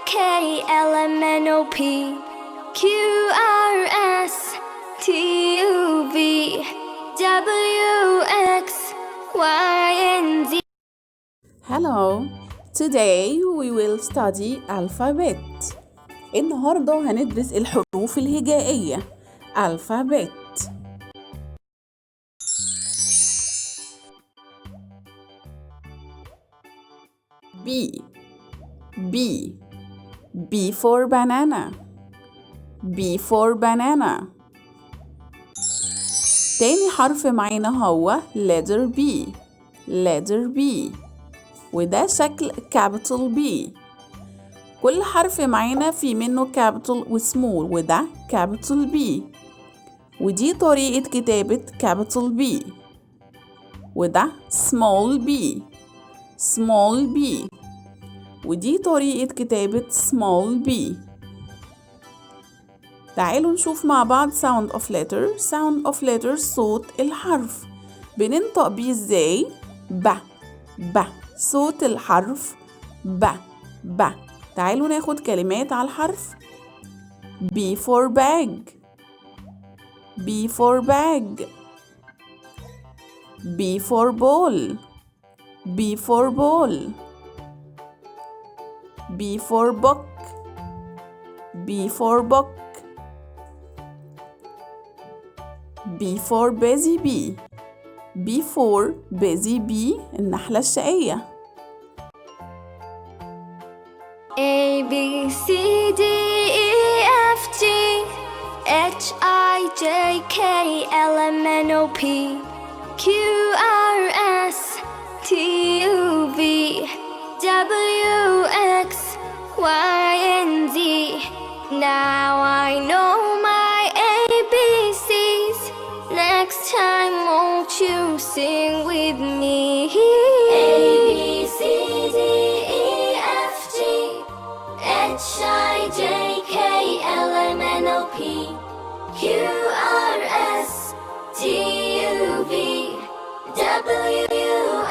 K L M N O P Q R S T U V W X Y and Z. Hello, today we will study alphabet. النهاردة هندرس الحروف الهجائية alphabet. B B B for banana. B for banana. تاني حرف معانا هو letter B. letter B وده شكل capital B. كل حرف معانا في منه capital وسمول وده capital B. ودي طريقة كتابة capital B وده small b. small b ودي طريقة كتابة small b. تعالوا نشوف مع بعض sound of letter. sound of letter صوت الحرف. بننطق بيه ازاي؟ ب ب صوت الحرف ب ب. تعالوا ناخد كلمات على الحرف. B for bag. B for bag. B for ball. B for ball. B for book. B for book. B for busy bee. B for busy bee النحلة الشقية. A B C D E F G H I J K L M N O P Q R S T U V W X Y and Z. Now I know my ABCs. Next time won't you sing with me? A B C D E F G H I J K L M N O P Q R S T U V W